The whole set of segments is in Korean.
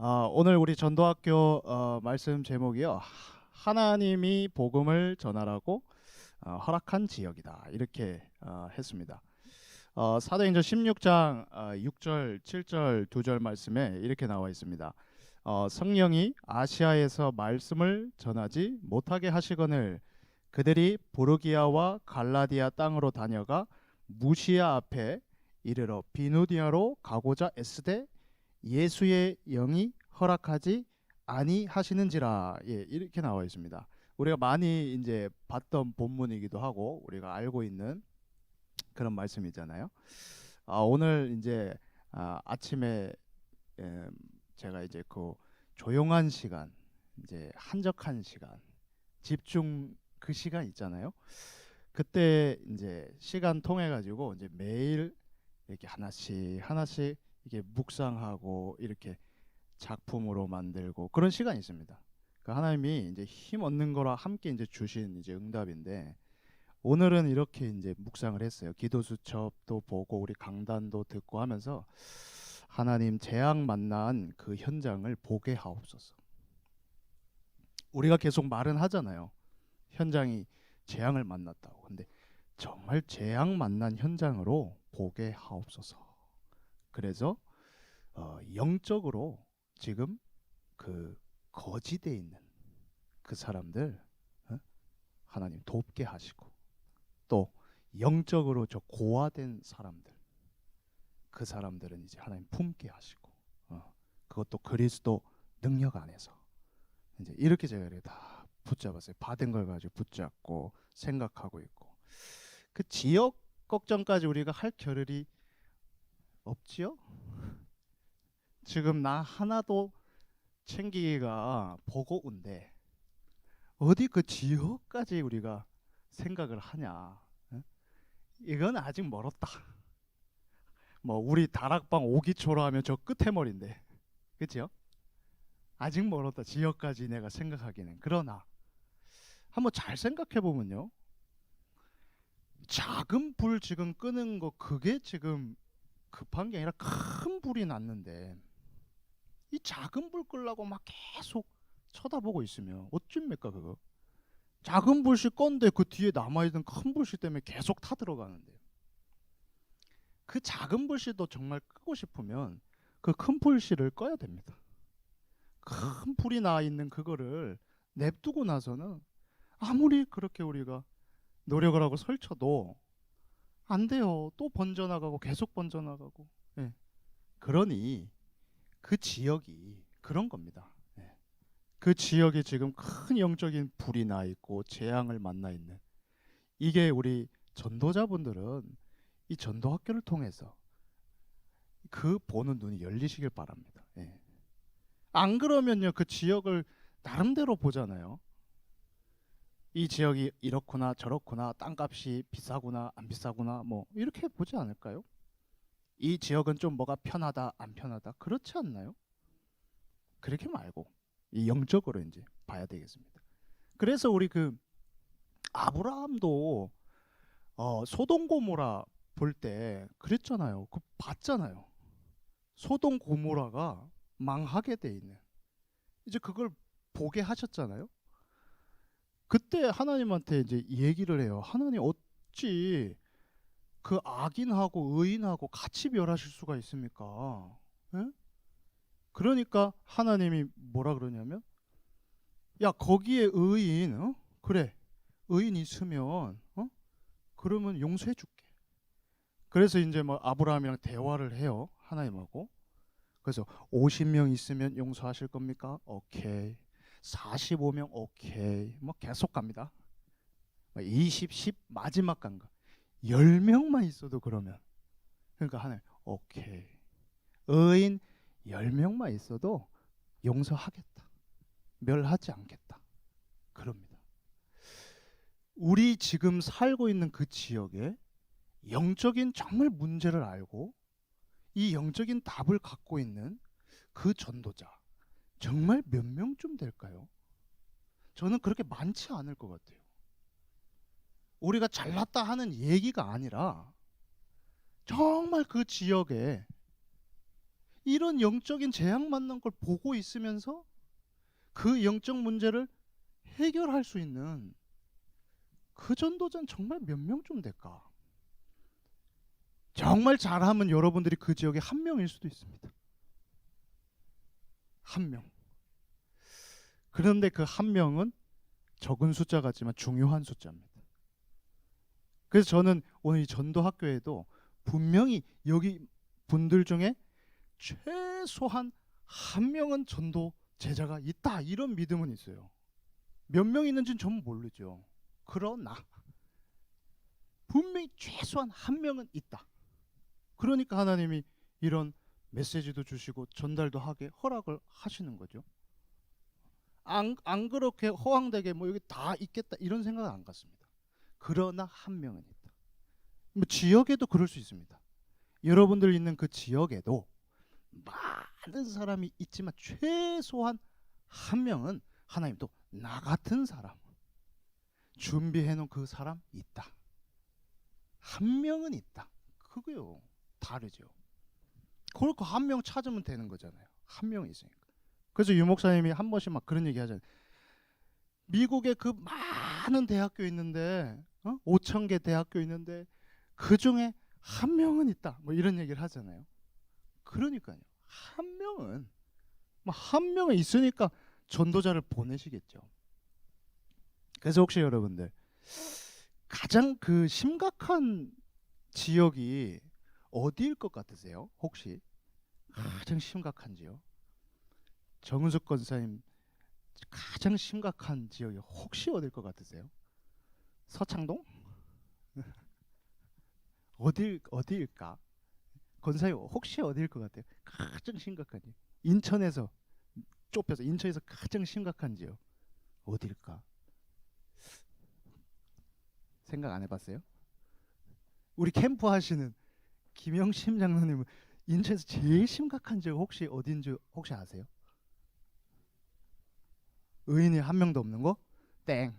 오늘 우리 전도학교 말씀 제목이요. 하나님이 복음을 전하라고 허락한 지역이다. 이렇게 했습니다. 사도행전 16장 6절, 7절 두 절 말씀에 이렇게 나와 있습니다. 성령이 아시아에서 말씀을 전하지 못하게 하시거늘 그들이 부르기아와 갈라디아 땅으로 다녀가 무시아 앞에 이르러 비누디아로 가고자 애쓰되 예수의 영이 허락하지 아니하시는지라. 예, 이렇게 나와 있습니다. 우리가 많이 이제 봤던 본문이기도 하고 우리가 알고 있는 그런 말씀이잖아요. 오늘 이제 아침에 에, 제가 이제 그 조용한 시간, 이제 한적한 시간, 집중 그 시간 있잖아요. 그때 이제 시간 통해 가지고 이제 매일 이렇게 하나씩 하나씩 이게 묵상하고 이렇게 작품으로 만들고 그런 시간이 있습니다. 그 하나님이 이제 힘 얻는 거라 함께 이제 주신 이제 응답인데, 오늘은 이렇게 이제 묵상을 했어요. 기도 수첩도 보고 우리 강단도 듣고 하면서 하나님 재앙 만난 그 현장을 보게 하옵소서. 우리가 계속 말은 하잖아요. 현장이 재앙을 만났다고. 근데 정말 재앙 만난 현장으로 보게 하옵소서. 그래서 영적으로 지금 그 거지돼 있는 그 사람들 하나님 돕게 하시고, 또 영적으로 저 고아된 사람들, 그 사람들은 이제 하나님 품게 하시고, 그것도 그리스도 능력 안에서 이제 이렇게 제가 이렇게 다 붙잡았어요. 받은 걸 가지고 붙잡고 생각하고 있고, 그 지역 걱정까지 우리가 할 겨를이 없지요? 지금 나 하나도 챙기기가 버거운데 어디 그 지역까지 우리가 생각을 하냐? 이건 아직 멀었다. 뭐 우리 다락방 오기초로 하면 저 끝에 머리인데, 그렇죠? 아직 멀었다. 지역까지 내가 생각하기는. 그러나 한번 잘 생각해 보면요, 작은 불 지금 끄는 거 그게 지금 급한 게 아니라 큰 불이 났는데, 이 작은 불 끄려고 막 계속 쳐다보고 있으면 어쩝니까 그거? 작은 불씨 건데 그 뒤에 남아있는 큰 불씨 때문에 계속 타들어가는데, 그 작은 불씨도 정말 끄고 싶으면 그 큰 불씨를 꺼야 됩니다. 큰 불이 나 있는 그거를 냅두고 나서는 아무리 그렇게 우리가 노력을 하고 설쳐도 안 돼요. 또 번져나가고 계속 번져나가고. 예. 그러니 그 지역이 그런 겁니다. 예. 그 지역에 지금 큰 영적인 불이 나 있고 재앙을 만나 있는, 이게 우리 전도자분들은 이 전도학교를 통해서 그 보는 눈이 열리시길 바랍니다. 예. 안 그러면요, 그 지역을 나름대로 보잖아요. 이 지역이 이렇구나 저렇구나, 땅값이 비싸구나 안 비싸구나, 뭐 이렇게 보지 않을까요? 이 지역은 좀 뭐가 편하다 안 편하다, 그렇지 않나요? 그렇게 말고 이 영적으로 이제 봐야 되겠습니다. 그래서 우리 그 아브라함도 소돔 고모라 볼 때 그랬잖아요. 그 봤잖아요. 소돔 고모라가 망하게 돼 있는, 이제 그걸 보게 하셨잖아요. 그때 하나님한테 이제 얘기를 해요. 하나님, 어찌 그 악인하고 의인하고 같이 멸하실 수가 있습니까? 예? 그러니까 하나님이 뭐라 그러냐면, 야 거기에 의인, 그래, 의인 있으면 그러면 용서해 줄게. 그래서 이제 뭐 아브라함이랑 대화를 해요, 하나님하고. 그래서 50명 있으면 용서하실 겁니까? 오케이. 45명 오케이. 뭐 계속 갑니다. 20, 10 마지막 간 거. 10명만 있어도 그러면. 그러니까 하나님 오케이. 의인 10명만 있어도 용서하겠다. 멸하지 않겠다. 그럽니다. 우리 지금 살고 있는 그 지역에 영적인 정말 문제를 알고 이 영적인 답을 갖고 있는 그 전도자, 정말 몇 명쯤 될까요? 저는 그렇게 많지 않을 것 같아요. 우리가 잘났다 하는 얘기가 아니라 정말 그 지역에 이런 영적인 재앙 만난 걸 보고 있으면서 그 영적 문제를 해결할 수 있는 그 전도자는 정말 몇 명쯤 될까? 정말 잘하면 여러분들이 그 지역에 한 명일 수도 있습니다. 한 명. 그런데 그 한 명은 적은 숫자 같지만 중요한 숫자입니다. 그래서 저는 오늘 이 전도학교에도 분명히 여기 분들 중에 최소한 한 명은 전도 제자가 있다, 이런 믿음은 있어요. 몇 명 있는지는 전 모르죠. 그러나 분명히 최소한 한 명은 있다. 그러니까 하나님이 이런 메시지도 주시고 전달도 하게 허락을 하시는 거죠. 안 그렇게 허황되게 뭐 여기 다 있겠다 이런 생각은 안 갖습니다. 그러나 한 명은 있다. 뭐 지역에도 그럴 수 있습니다. 여러분들 있는 그 지역에도 많은 사람이 있지만 최소한 한 명은 하나님도 나 같은 사람 준비해 놓은 그 사람 있다. 한 명은 있다. 그거요. 다르죠. 그걸 그 한 명 찾으면 되는 거잖아요. 한 명 있으니까. 그래서 유 목사님이 한 번씩 막 그런 얘기 하잖아요. 미국에 그 많은 대학교 있는데 5천 개 대학교 있는데 그 중에 한 명은 있다. 뭐 이런 얘기를 하잖아요. 그러니까요. 한 명은 있으니까 전도자를 보내시겠죠. 그래서 혹시 여러분들 가장 그 심각한 지역이 어디일 것 같으세요? 혹시 가장 심각한 지역? 정은숙 권사님 가장 심각한 지역이 혹시 어딜 것 같으세요? 서창동? 어디일까? 권사님 혹시 어디일 것 같아요? 가장 심각한 지역. 인천에서 좁혀서 인천에서 가장 심각한 지역 어디일까? 생각 안 해봤어요? 우리 캠프 하시는 김영심 장로님은 인천에서 제일 심각한 지역 혹시 어딘지 혹시 아세요? 의인이 한 명도 없는 거? 땡.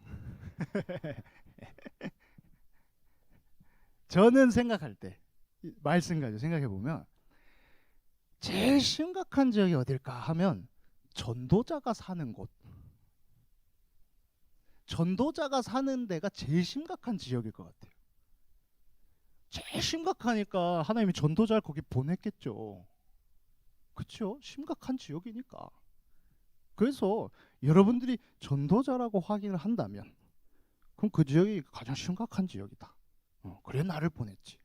저는 생각할 때 말씀 가지고 생각해 보면 제일 심각한 지역이 어딜까 하면 전도자가 사는 곳. 전도자가 사는 데가 제일 심각한 지역일 것 같아요. 제일 심각하니까 하나님이 전도자를 거기 보냈겠죠. 그렇죠? 심각한 지역이니까. 그래서 여러분들이 전도자라고 확인을 한다면 그럼 그 지역이 가장 심각한 지역이다. 그래 나를 보냈지.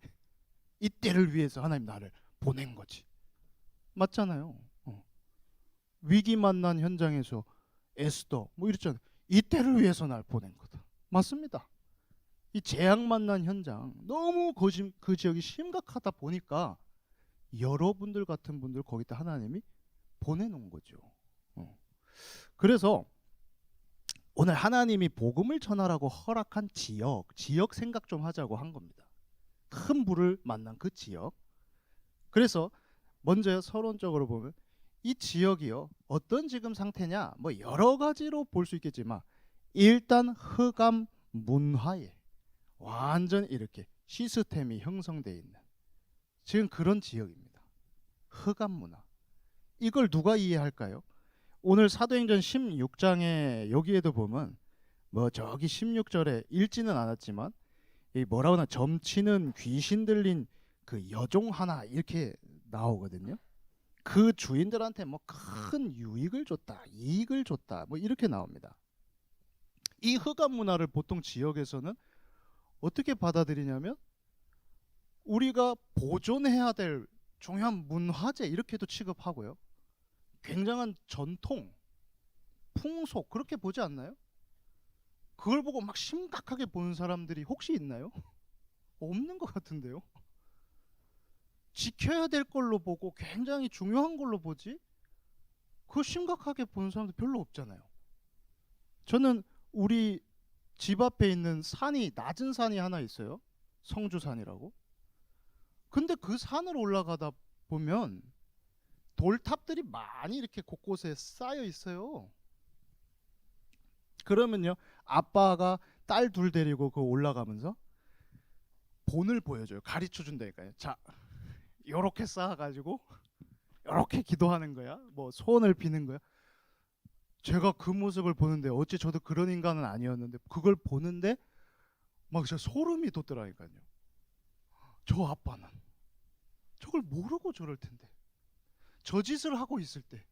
이때를 위해서 하나님 나를 보낸 거지. 맞잖아요. 위기 만난 현장에서 에스더 뭐 이랬잖아요. 이때를 위해서 날 보낸 거다. 맞습니다. 이 재앙 만난 현장 너무 그 지역이 심각하다 보니까 여러분들 같은 분들 거기다 하나님이 보내놓은 거죠. 그래서 오늘 하나님이 복음을 전하라고 허락한 지역 생각 좀 하자고 한 겁니다. 큰 불을 만난 그 지역. 그래서 먼저 서론적으로 보면 이 지역이요 어떤 지금 상태냐 뭐 여러 가지로 볼 수 있겠지만 일단 흑암 문화에 완전 이렇게 시스템이 형성되어 있는 지금 그런 지역입니다. 흑암 문화. 이걸 누가 이해할까요? 오늘 사도행전 16장에 여기에도 보면 뭐 저기 16절에 읽지는 않았지만 이 뭐라고 하나 점치는 귀신 들린 그 여종 하나 이렇게 나오거든요. 그 주인들한테 뭐 큰 유익을 줬다, 이익을 줬다, 뭐 이렇게 나옵니다. 이 흑암 문화를 보통 지역에서는 어떻게 받아들이냐면 우리가 보존해야 될 중요한 문화재 이렇게도 취급하고요. 굉장한 전통, 풍속 그렇게 보지 않나요? 그걸 보고 막 심각하게 보는 사람들이 혹시 있나요? 없는 것 같은데요. 지켜야 될 걸로 보고 굉장히 중요한 걸로 보지 그걸 심각하게 보는 사람들 별로 없잖아요. 저는 우리 집 앞에 있는 산이 낮은 산이 하나 있어요. 성주산이라고. 근데 그 산을 올라가다 보면 돌탑들이 많이 이렇게 곳곳에 쌓여 있어요. 그러면요 아빠가 딸 둘 데리고 그 올라가면서 본을 보여줘요. 가르쳐 준다니까요. 자 요렇게 쌓아가지고 이렇게 기도하는 거야. 뭐 소원을 비는 거야. 제가 그 모습을 보는데 어찌 저도 그런 인간은 아니었는데 그걸 보는데 막 진짜 소름이 돋더라니까요. 저 아빠는 저걸 모르고 저럴 텐데 저 짓을 하고 있을 때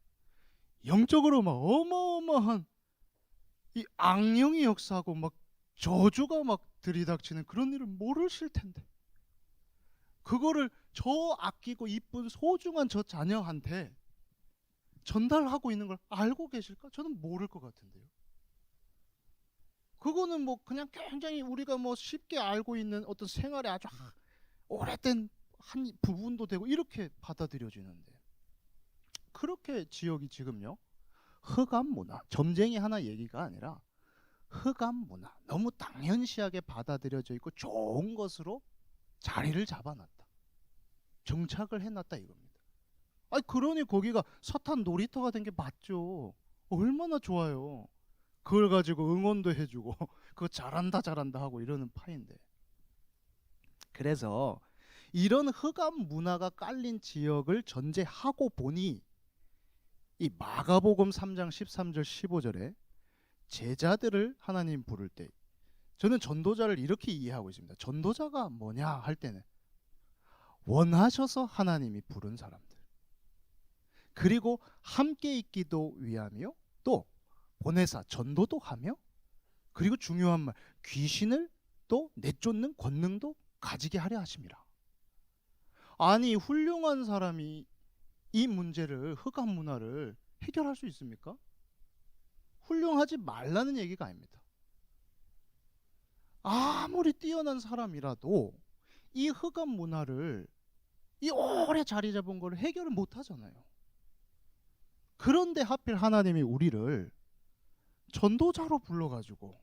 영적으로 막 어마어마한 이 악령이 역사하고 막 저주가 막 들이닥치는 그런 일을 모르실 텐데 그거를 저 아끼고 이쁜 소중한 저 자녀한테 전달하고 있는 걸 알고 계실까? 저는 모를 것 같은데요. 그거는 뭐 그냥 굉장히 우리가 뭐 쉽게 알고 있는 어떤 생활의 아주 오래된 한 부분도 되고 이렇게 받아들여지는데 그렇게 지역이 지금요 흑암 문화, 점쟁이 하나 얘기가 아니라 흑암 문화, 너무 당연시하게 받아들여져 있고 좋은 것으로 자리를 잡아놨다, 정착을 해놨다 이겁니다. 아니 그러니 거기가 사탄 놀이터가 된 게 맞죠. 얼마나 좋아요. 그걸 가지고 응원도 해주고 그거 잘한다 잘한다 하고 이러는 파인데. 그래서 이런 흑암 문화가 깔린 지역을 전제하고 보니 이 마가복음 3장 13절 15절에 제자들을 하나님 부를 때 저는 전도자를 이렇게 이해하고 있습니다. 전도자가 뭐냐 할 때는 원하셔서 하나님이 부른 사람들, 그리고 함께 있기도 위하며 또 보내사 전도도 하며, 그리고 중요한 말 귀신을 또 내쫓는 권능도 가지게 하려 하심이라. 아니 훌륭한 사람이 이 문제를, 흑암 문화를 해결할 수 있습니까? 훌륭하지 말라는 얘기가 아닙니다. 아무리 뛰어난 사람이라도 이 흑암 문화를, 이 오래 자리 잡은 걸 해결을 못 하잖아요. 그런데 하필 하나님이 우리를 전도자로 불러가지고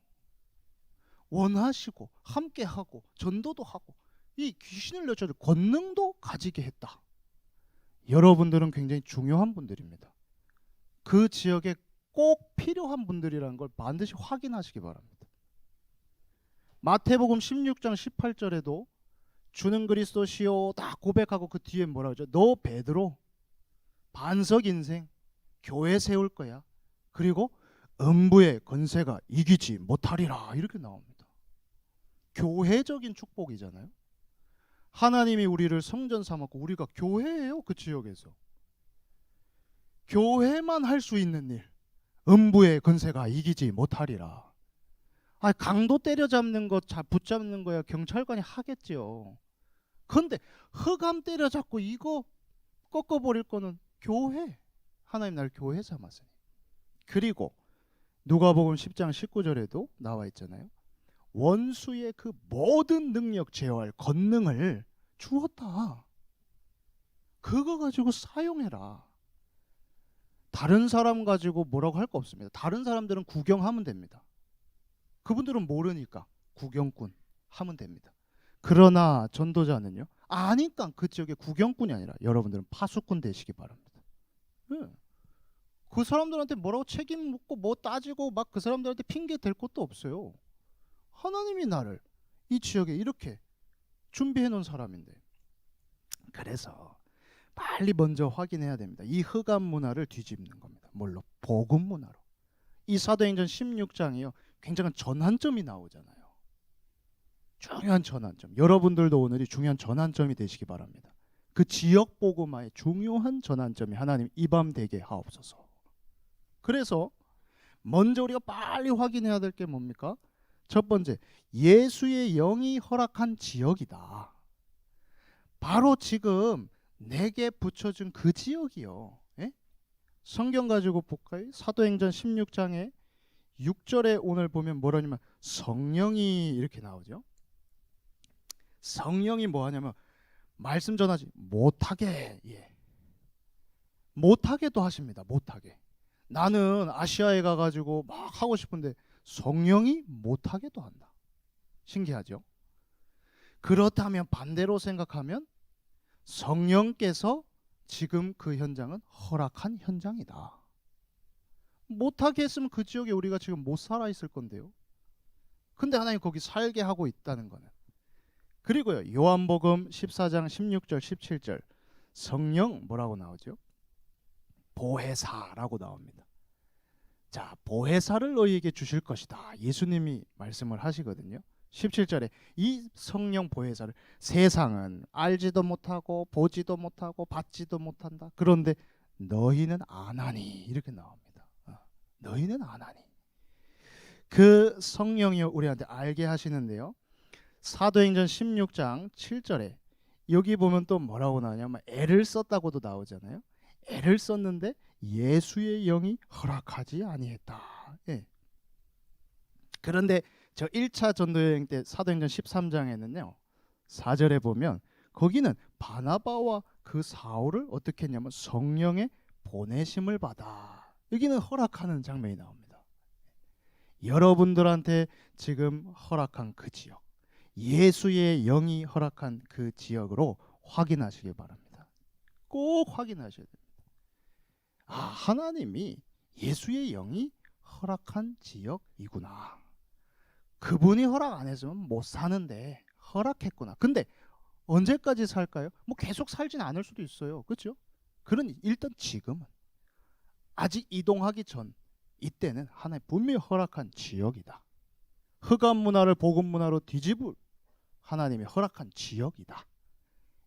원하시고 함께하고 전도도 하고 이 귀신을 내쫓을 권능도 가지게 했다. 여러분들은 굉장히 중요한 분들입니다. 그 지역에 꼭 필요한 분들이라는 걸 반드시 확인하시기 바랍니다. 마태복음 16장 18절에도 주는 그리스도시요 다 고백하고 그 뒤에 뭐라 그러죠? 너 베드로 반석 인생 교회 세울 거야. 그리고 음부의 권세가 이기지 못하리라 이렇게 나옵니다. 교회적인 축복이잖아요. 하나님이 우리를 성전 삼았고 우리가 교회예요. 그 지역에서 교회만 할 수 있는 일, 음부의 권세가 이기지 못하리라. 아, 강도 때려잡는 거 붙잡는 거야 경찰관이 하겠지요. 그런데 흑암 때려잡고 이거 꺾어버릴 거는 교회, 하나님 나를 교회 삼았으니. 그리고 누가복음 10장 19절에도 나와 있잖아요. 원수의 그 모든 능력 제어할 권능을 주었다. 그거 가지고 사용해라. 다른 사람 가지고 뭐라고 할 거 없습니다. 다른 사람들은 구경하면 됩니다. 그분들은 모르니까 구경꾼 하면 됩니다. 그러나 전도자는요, 아니까 그 지역의 구경꾼이 아니라 여러분들은 파수꾼 되시기 바랍니다. 그 사람들한테 뭐라고 책임 묻고 뭐 따지고 막 그 사람들한테 핑계 댈 것도 없어요. 하나님이 나를 이 지역에 이렇게 준비해 놓은 사람인데. 그래서 빨리 먼저 확인해야 됩니다. 이 흑암 문화를 뒤집는 겁니다. 뭘로? 복음 문화로. 이 사도행전 16장이요 굉장한 전환점이 나오잖아요. 중요한 전환점. 여러분들도 오늘이 중요한 전환점이 되시기 바랍니다. 그 지역 복음화의 중요한 전환점이 하나님 이 밤 되게 하옵소서. 그래서 먼저 우리가 빨리 확인해야 될 게 뭡니까? 첫 번째, 예수의 영이 허락한 지역이다. 바로 지금 내게 붙여준 그 지역이요. 예? 성경 가지고 볼까요? 사도행전 16장에 6절에 오늘 보면 뭐라냐면 성령이 이렇게 나오죠. 성령이 뭐 하냐면 말씀 전하지 못하게, 못하게도 하십니다. 못하게. 나는 아시아에 가가지고 막 하고 싶은데 성령이 못하게도 한다. 신기하죠? 그렇다면 반대로 생각하면 성령께서 지금 그 현장은 허락한 현장이다. 못하게 했으면 그 지역에 우리가 지금 못 살아 있을 건데요. 근데 하나님 거기 살게 하고 있다는 거는. 그리고요 요한복음 14장 16절 17절 성령 뭐라고 나오죠? 보혜사라고 나옵니다. 자, 보혜사를 너희에게 주실 것이다. 예수님이 말씀을 하시거든요. 17절에 이 성령 보혜사를 세상은 알지도 못하고 보지도 못하고 받지도 못한다. 그런데 너희는 아나니 이렇게 나옵니다. 너희는 아나니. 그 성령이 우리한테 알게 하시는데요. 사도행전 16장 7절에 여기 보면 또 뭐라고 나오냐면 애를 썼다고도 나오잖아요. 애를 썼는데 예수의 영이 허락하지 아니했다. 예. 그런데 저 1차 전도여행 때 사도행전 13장에는요. 4절에 보면 거기는 바나바와 그 사울을 어떻게 했냐면 성령의 보내심을 받아. 여기는 허락하는 장면이 나옵니다. 여러분들한테 지금 허락한 그 지역, 예수의 영이 허락한 그 지역으로 확인하시기 바랍니다. 꼭 확인하셔야 됩니다. 아, 하나님이 예수의 영이 허락한 지역이구나. 그분이 허락 안 했으면 못 사는데 허락했구나. 근데 언제까지 살까요? 뭐 계속 살진 않을 수도 있어요. 그렇죠? 그러니 일단 지금은 아직 이동하기 전 이때는 하나님 분명히 허락한 지역이다. 흑암 문화를 복음 문화로 뒤집을 하나님이 허락한 지역이다.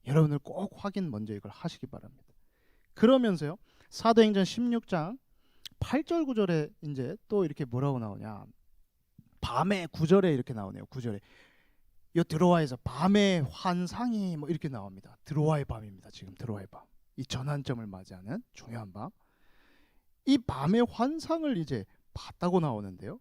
여러분들 꼭 확인 먼저 이걸 하시기 바랍니다. 그러면서요. 사도행전 16장 8절 9절에 이제 또 이렇게 뭐라고 나오냐? 밤에 9절에 이렇게 나오네요. 9절에 요 드로아에서 밤의 환상이 뭐 이렇게 나옵니다. 드로아의 밤입니다. 지금 드로아의 밤. 이 전환점을 맞이하는 중요한 밤. 이 밤의 환상을 이제 봤다고 나오는데요.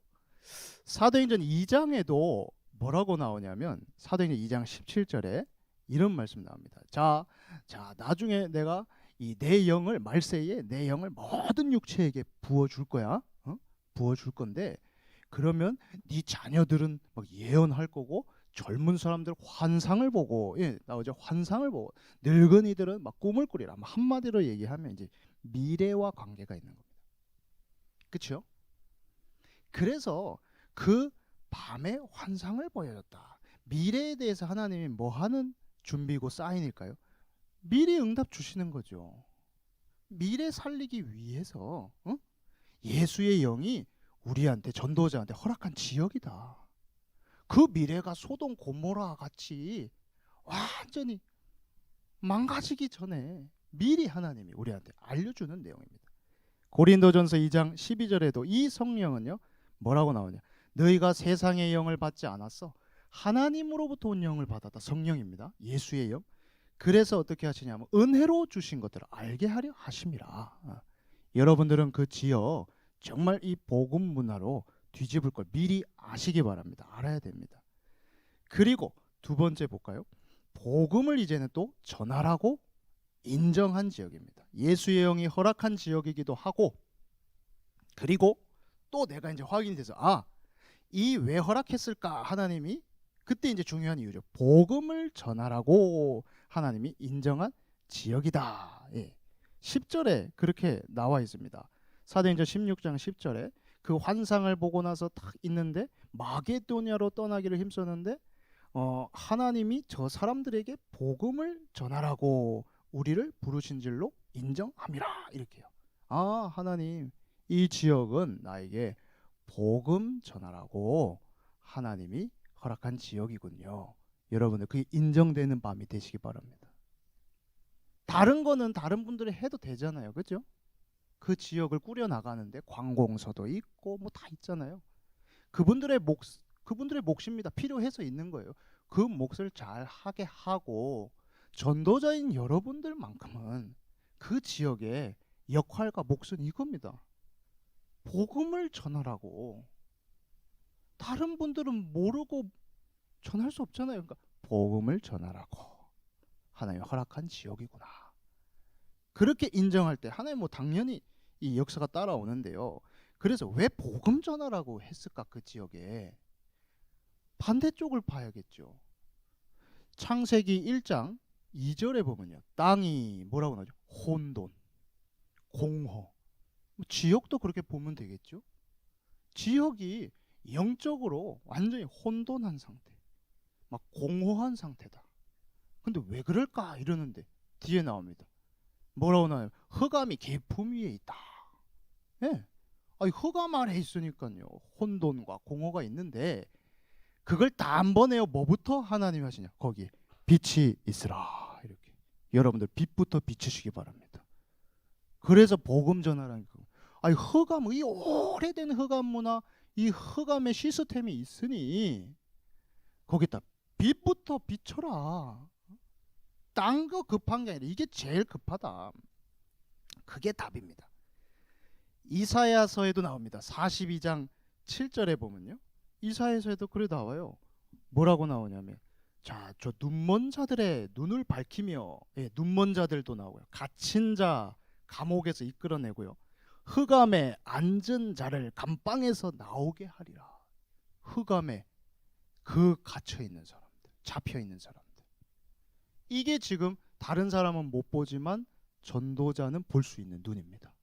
사도행전 2장에도 뭐라고 나오냐면 사도행전 2장 17절에 이런 말씀 나옵니다. 자, 나중에 내가 이 내 영을 말세에 내 영을 모든 육체에게 부어줄 거야. 부어줄 건데 그러면 네 자녀들은 막 예언할 거고 젊은 사람들 환상을 보고 나오죠. 환상을 보고 늙은이들은 막 꿈을 꾸리라. 한마디로 얘기하면 이제 미래와 관계가 있는 겁니다. 그렇죠? 그래서 그 밤에 환상을 보여줬다. 미래에 대해서 하나님이 뭐 하는 준비고 사인일까요? 미래 응답 주시는 거죠. 미래 살리기 위해서 예수의 영이 우리한테 전도자한테 허락한 지역이다. 그 미래가 소돔 고모라 같이 완전히 망가지기 전에 미리 하나님이 우리한테 알려주는 내용입니다. 고린도전서 2장 12절에도 이 성령은요 뭐라고 나오냐? 너희가 세상의 영을 받지 않았어. 하나님으로부터 온 영을 받았다. 성령입니다. 예수의 영. 그래서 어떻게 하시냐면 은혜로 주신 것들을 알게 하려 하심이라. 여러분들은 그 지역 정말 이 복음 문화로 뒤집을 걸 미리 아시기 바랍니다. 알아야 됩니다. 그리고 두 번째 볼까요? 복음을 이제는 또 전하라고 인정한 지역입니다. 예수의 영이 허락한 지역이기도 하고 그리고 또 내가 이제 확인이 돼서 이 왜 허락했을까 하나님이 그때 이제 중요한 이유죠. 복음을 전하라고 하나님이 인정한 지역이다. 10절에 그렇게 나와 있습니다. 사도행전 16장 10절에 그 환상을 보고 나서 딱 있는데 마게도냐로 떠나기를 힘썼는데 하나님이 저 사람들에게 복음을 전하라고 우리를 부르신 줄로 인정함이라 이렇게요. 하나님 이 지역은 나에게 복음 전하라고 하나님이 허락한 지역이군요. 여러분들 그게 인정되는 밤이 되시기 바랍니다. 다른 거는 다른 분들이 해도 되잖아요. 그렇죠? 그 지역을 꾸려 나가는데 관공서도 있고 뭐 다 있잖아요. 그분들의 몫입니다. 필요해서 있는 거예요. 그 몫을 잘 하게 하고 전도자인 여러분들만큼은 그 지역의 역할과 몫은 이겁니다. 복음을 전하라고. 다른 분들은 모르고 전할 수 없잖아요. 그러니까 복음을 전하라고 하나님이 허락한 지역이구나. 그렇게 인정할 때 하나님 뭐 당연히 이 역사가 따라오는데요. 그래서 왜 복음 전하라고 했을까 그 지역에? 반대쪽을 봐야겠죠. 창세기 1장 2절에 보면요. 땅이 뭐라고 나오죠? 혼돈, 공허. 지역도 그렇게 보면 되겠죠. 지역이 영적으로 완전히 혼돈한 상태, 막 공허한 상태다. 근데 왜 그럴까 이러는데 뒤에 나옵니다. 뭐라고 나와요? 흑암이 깊음 위에 있다. 예. 아니, 흑암 아래 있으니까요. 혼돈과 공허가 있는데 그걸 다 안 보내요. 뭐부터 하나님이 하시냐? 거기 빛이 있으라. 이렇게. 여러분들 빛부터 비추시기 바랍니다. 그래서 복음 전하라는 거. 아니, 흑암, 이 오래된 흑암 문화, 이 흑암의 시스템이 있으니 거기다 빛부터 비춰라. 딴 거 급한 게 아니라 이게 제일 급하다. 그게 답입니다. 이사야서에도 나옵니다. 42장 7절에 보면요. 이사야서에도 그래 나와요. 뭐라고 나오냐면, 자, 저 눈먼 자들의 눈을 밝히며, 예, 눈먼 자들도 나오고요. 갇힌 자 감옥에서 이끌어내고요. 흑암에 앉은 자를 감방에서 나오게 하리라. 흑암에 그 갇혀 있는 사람들, 잡혀 있는 사람들. 이게 지금 다른 사람은 못 보지만 전도자는 볼 수 있는 눈입니다.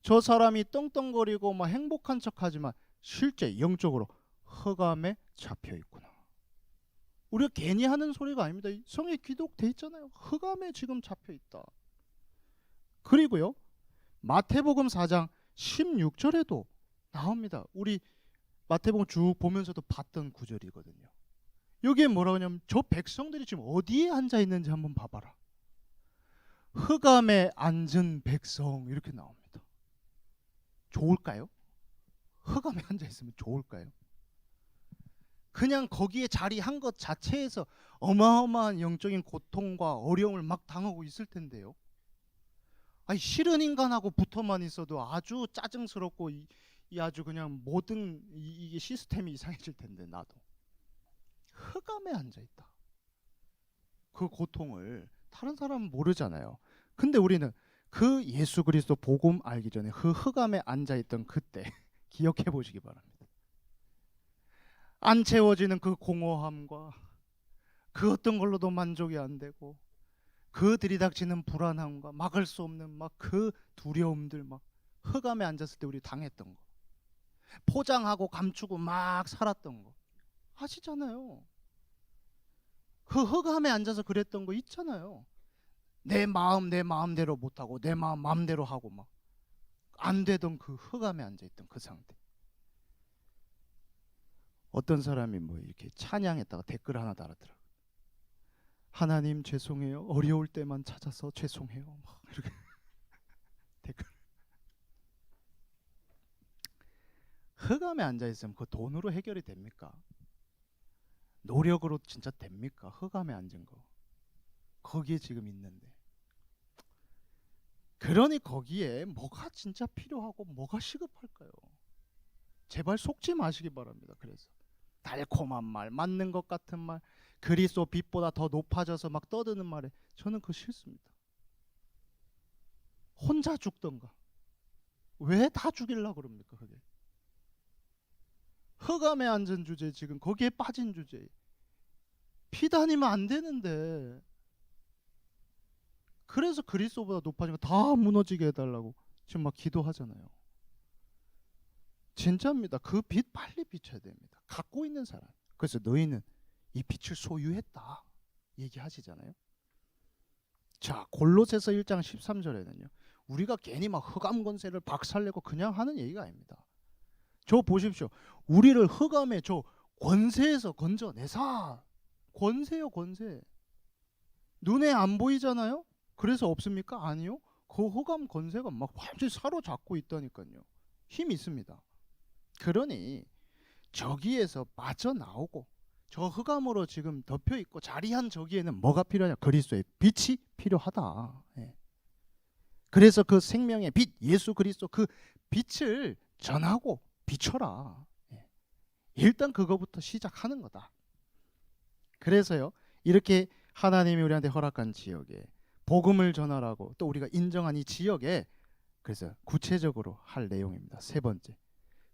저 사람이 떵떵거리고 막 행복한 척하지만 실제 영적으로 흑암에 잡혀 있구나. 우리가 괜히 하는 소리가 아닙니다. 성에 기록돼 있잖아요. 흑암에 지금 잡혀 있다. 그리고요, 마태복음 4장 16절에도 나옵니다. 우리 마태복음 쭉 보면서도 봤던 구절이거든요. 여기에 뭐라고 하냐면, 저 백성들이 지금 어디에 앉아 있는지 한번 봐봐라. 흑암에 앉은 백성, 이렇게 나옵니다. 좋을까요? 흑암에 앉아 있으면 좋을까요? 그냥 거기에 자리한 것 자체에서 어마어마한 영적인 고통과 어려움을 막 당하고 있을 텐데요. 아니, 싫은 인간하고 붙어만 있어도 아주 짜증스럽고 이 아주 그냥 모든 이게 시스템이 이상해질 텐데, 나도 흑암에 앉아 있다. 그 고통을 다른 사람은 모르잖아요. 근데 우리는 그 예수 그리스도 복음 알기 전에 그 흑암에 앉아 있던 그때 기억해 보시기 바랍니다. 안 채워지는 그 공허함과 그 어떤 걸로도 만족이 안 되고 그 들이닥치는 불안함과 막을 수 없는 막 그 두려움들, 막 흑암에 앉았을 때 우리 당했던 거, 포장하고 감추고 막 살았던 거 아시잖아요. 그 흑암에 앉아서 그랬던 거 있잖아요. 내 마음 내 마음대로 못하고 내 마음 마음대로 하고 막 안 되던 그 흑암에 앉아있던 그 상태. 어떤 사람이 뭐 이렇게 찬양했다가 댓글 하나 달았더라고요. 하나님 죄송해요. 어려울 때만 찾아서 죄송해요. 막 이렇게 댓글. 흑암에 앉아있으면 그 돈으로 해결이 됩니까? 노력으로 진짜 됩니까? 흑암에 앉은 거. 거기에 지금 있는데. 그러니 거기에 뭐가 진짜 필요하고 뭐가 시급할까요? 제발 속지 마시기 바랍니다. 그래서 달콤한 말, 맞는 것 같은 말, 그리스도 빛보다 더 높아져서 막 떠드는 말에 저는 그거 싫습니다. 혼자 죽던가. 왜 다 죽이려고 그럽니까? 그게 흑암에 앉은 주제, 지금 거기에 빠진 주제. 피 다니면 안 되는데, 그래서 그리스도보다 높아진 거 다 무너지게 해달라고 지금 막 기도하잖아요. 진짜입니다. 그 빛 빨리 비춰야 됩니다. 갖고 있는 사람. 그래서 너희는 이 빛을 소유했다 얘기하시잖아요. 자, 골로새서 1장 13절에는요. 우리가 괜히 막 흑암 권세를 박살내고 그냥 하는 얘기가 아닙니다. 저 보십시오. 우리를 흑암의 저 권세에서 건져내사. 권세요, 권세. 눈에 안 보이잖아요. 그래서 없습니까? 아니요. 그 흑암 권세가 막 완전히 사로잡고 있다니까요. 힘이 있습니다. 그러니 저기에서 빠져나오고 저 흑암으로 지금 덮여있고 자리한 저기에는 뭐가 필요하냐? 그리스도의 빛이 필요하다. 예. 그래서 그 생명의 빛, 예수 그리스도 그 빛을 전하고 비춰라. 예. 일단 그거부터 시작하는 거다. 그래서요, 이렇게 하나님이 우리한테 허락한 지역에 복음을 전하라고 또 우리가 인정한 이 지역에, 그래서 구체적으로 할 내용입니다. 세 번째,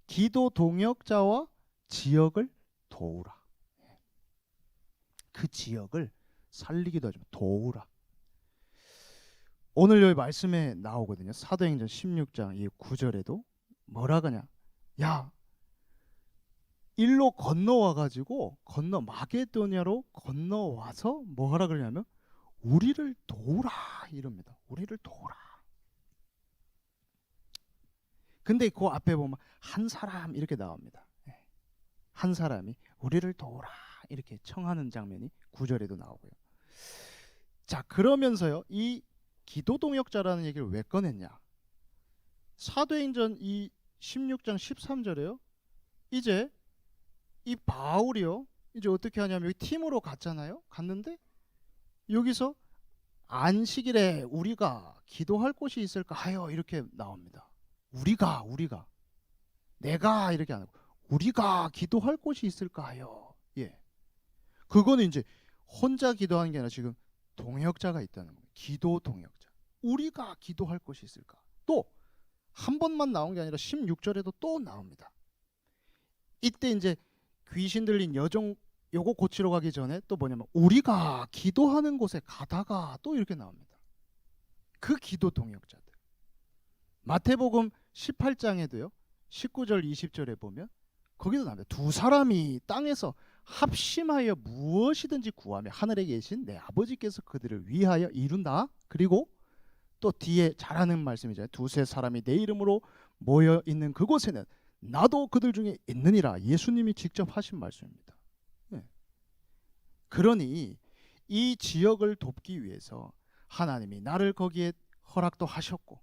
기도 동역자와 지역을 도우라. 그 지역을 살리기도 하지만 도우라. 오늘 여기 말씀에 나오거든요. 사도행전 16장 이 9절에도 뭐라 그러냐? 야, 일로 건너와 가지고 마게도냐로 건너와서 뭐 하라 그러냐면 우리를 도우라 이럽니다. 우리를 도우라. 근데 그 앞에 보면 한 사람 이렇게 나옵니다. 한 사람이 우리를 도우라 이렇게 청하는 장면이 9절에도 나오고요. 자, 그러면서요, 이 기도 동역자라는 얘기를 왜 꺼냈냐? 사도행전 이 16장 13절에요. 이제 이 바울이요, 이제 어떻게 하냐면 여기 팀으로 갔잖아요. 갔는데 여기서 안식일에 우리가 기도할 곳이 있을까 하여 이렇게 나옵니다. 우리가 내가 이렇게 안 하고 우리가 기도할 곳이 있을까 하여. 예, 그거는 이제 혼자 기도하는 게 아니라 지금 동역자가 있다는 거예요. 기도 동역자. 우리가 기도할 곳이 있을까? 또 한 번만 나온 게 아니라 16절에도 또 나옵니다. 이때 이제 귀신 들린 여종 요거 고치러 가기 전에 또 뭐냐면 우리가 기도하는 곳에 가다가 또 이렇게 나옵니다. 그 기도 동역자들. 마태복음 18장에도요. 19절 20절에 보면 거기도 나옵니다. 두 사람이 땅에서 합심하여 무엇이든지 구하며 하늘에 계신 내 아버지께서 그들을 위하여 이룬다. 그리고 또 뒤에 잘하는 말씀이잖아요. 두세 사람이 내 이름으로 모여 있는 그곳에는 나도 그들 중에 있느니라. 예수님이 직접 하신 말씀입니다. 네. 그러니 이 지역을 돕기 위해서 하나님이 나를 거기에 허락도 하셨고,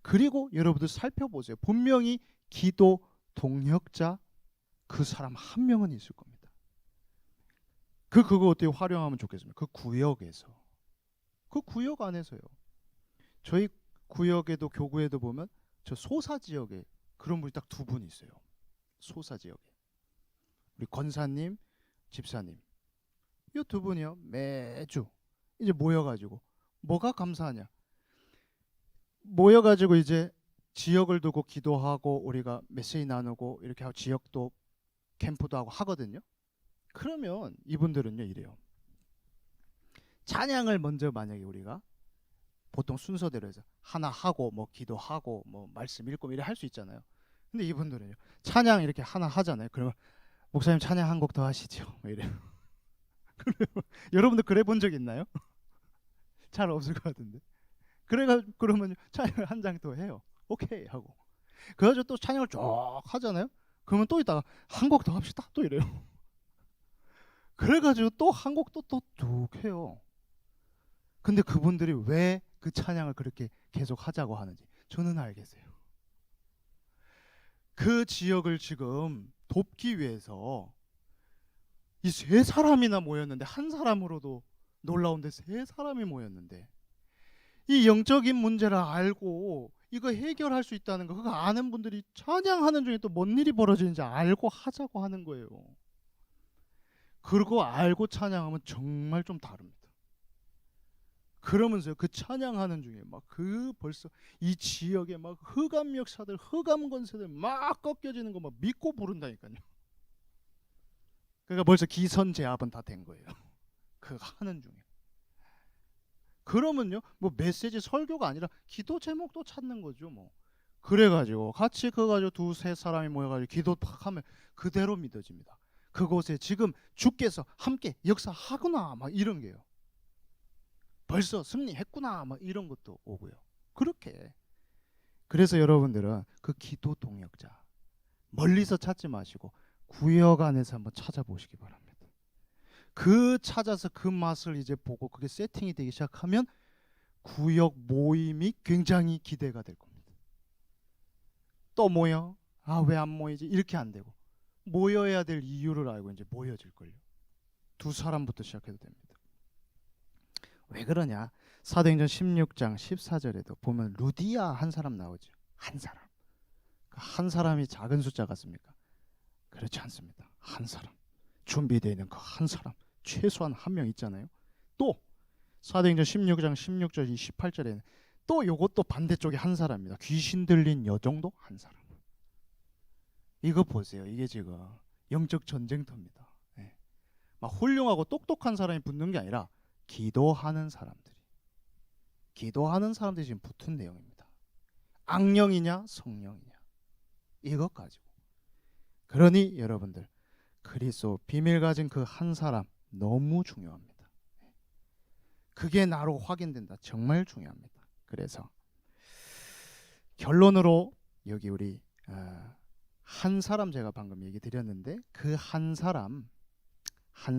그리고 여러분들 살펴보세요. 분명히 기도 동역자 그 사람 한 명은 있을 겁니다. 그거 어떻게 활용하면 좋겠습니까? 그 구역에서, 그 구역 안에서요. 저희 구역에도 교구에도 보면 저 소사 지역에 그런 분이 딱 두 분 있어요. 소사 지역에 우리 권사님, 집사님, 이 두 분이요 매주 이제 모여가지고 뭐가 감사하냐? 모여가지고 이제 지역을 두고 기도하고 우리가 메시지 나누고 이렇게 하고 지역도 캠프도 하고 하거든요. 그러면 이분들은요 이래요. 찬양을 먼저 만약에 우리가 보통 순서대로 해서 하나 하고 뭐 기도하고 뭐 말씀 읽고 이래 할 수 있잖아요. 근데 이분들은요 찬양 이렇게 하나 하잖아요. 그러면 목사님 찬양 한 곡 더 하시죠. 뭐 이래요. 여러분들 그래 본 적 있나요? 잘 없을 것 같은데. 그러면 찬양 한 장 더 해요. 오케이 하고. 그래가지고 또 찬양을 쭉 하잖아요. 그러면 또 이따가 한 곡 더 합시다. 또 이래요. 그래가지고 또 한 곡 또 쭉 해요. 근데 그분들이 왜 그 찬양을 그렇게 계속 하자고 하는지 저는 알겠어요. 그 지역을 지금 돕기 위해서 이 세 사람이나 모였는데, 한 사람으로도 놀라운데 세 사람이 모였는데 이 영적인 문제를 알고 이거 해결할 수 있다는 거, 그거 아는 분들이 찬양하는 중에 또 뭔 일이 벌어지는지 알고 하자고 하는 거예요. 그리고 알고 찬양하면 정말 좀 다릅니다. 그러면서 그 찬양하는 중에 막 그 벌써 이 지역에 막 흑암 역사들, 흑암 권세들 막 꺾여지는 거 막 믿고 부른다니까요. 그러니까 벌써 기선제압은 다 된 거예요. 그거 하는 중에. 그러면요 뭐 메시지 설교가 아니라 기도 제목도 찾는 거죠 뭐. 그래가지고 같이 그거 가지고 두세 사람이 모여가지고 기도 팍 하면 그대로 믿어집니다. 그곳에 지금 주께서 함께 역사하구나 막 이런 게요. 벌써 승리했구나 막 이런 것도 오고요. 그렇게. 그래서 여러분들은 그 기도 동역자 멀리서 찾지 마시고 구역 안에서 한번 찾아보시기 바랍니다. 그 찾아서 그 맛을 이제 보고 그게 세팅이 되기 시작하면 구역 모임이 굉장히 기대가 될 겁니다. 또 모여? 아, 왜 안 모이지? 이렇게 안 되고 모여야 될 이유를 알고 이제 모여질걸요. 두 사람부터 시작해도 됩니다. 왜 그러냐? 사도행전 16장 14절에도 보면 루디아 한 사람 나오죠. 한 사람. 한 사람이 작은 숫자 같습니까? 그렇지 않습니다. 한 사람. 준비되어 있는 그 한 사람. 최소한 한 명 있잖아요. 또 사도행전 16장 16절 18절에는 또 요것도 반대쪽에 한 사람입니다. 귀신 들린 여종도 한 사람. 이거 보세요. 이게 지금 영적 전쟁터입니다. 네. 막 훌륭하고 똑똑한 사람이 붙는 게 아니라 기도하는 사람들이 지금 붙은 내용입니다. 악령이냐 성령이냐 이것 가지고. 그러니 여러분들 비밀 가진 그 한 사람 너무 중요합니다. 그게 나로 확인된다. 정말 중요합니다. 그래서 결론으로 여기 우리 한 사람 제가 방금 얘기 드렸는데 그 한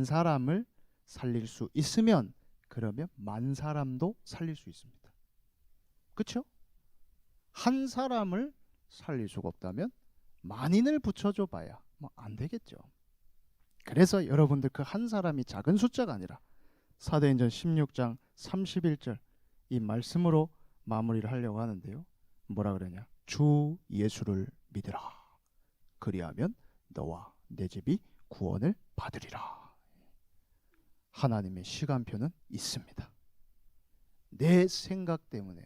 사람을 살릴 수 있으면 그러면 만 사람도 살릴 수 있습니다. 그렇죠? 한 사람을 살릴 수가 없다면 만인을 붙여줘 봐야 뭐 안 되겠죠. 그래서 여러분들 그 한 사람이 작은 숫자가 아니라 사도행전 16장 31절 이 말씀으로 마무리를 하려고 하는데요. 뭐라 그러냐? 주 예수를 믿으라. 그리하면 너와 내 집이 구원을 받으리라. 하나님의 시간표는 있습니다. 내 생각 때문에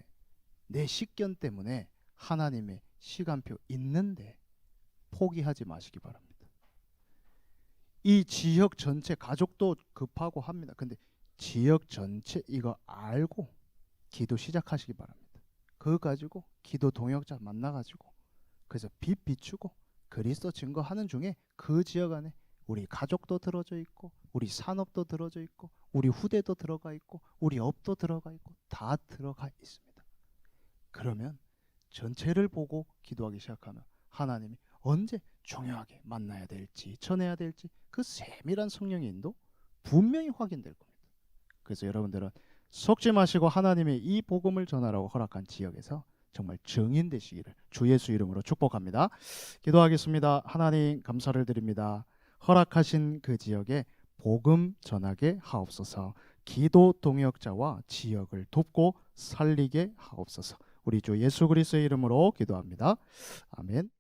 내 식견 때문에 하나님의 시간표 있는데 포기하지 마시기 바랍니다. 이 지역 전체 가족도 급하고 합니다. 근데 지역 전체 이거 알고 기도 시작하시기 바랍니다. 그거 가지고 기도 동역자 만나가지고 그래서 빛 비추고 그리스도 증거하는 중에 그 지역 안에 우리 가족도 들어져 있고 우리 산업도 들어져 있고 우리 후대도 들어가 있고 우리 업도 들어가 있고 다 들어가 있습니다. 그러면 전체를 보고 기도하기 시작하면 하나님이 언제 중요하게 만나야 될지 전해야 될지 그 세밀한 성령의 인도 분명히 확인될 겁니다. 그래서 여러분들은 속지 마시고 하나님의 이 복음을 전하라고 허락한 지역에서 정말 증인 되시기를 주 예수 이름으로 축복합니다. 기도하겠습니다. 하나님 감사를 드립니다. 허락하신 그 지역에 복음 전하게 하옵소서. 기도 동역자와 지역을 돕고 살리게 하옵소서. 우리 주 예수 그리스도의 이름으로 기도합니다. 아멘.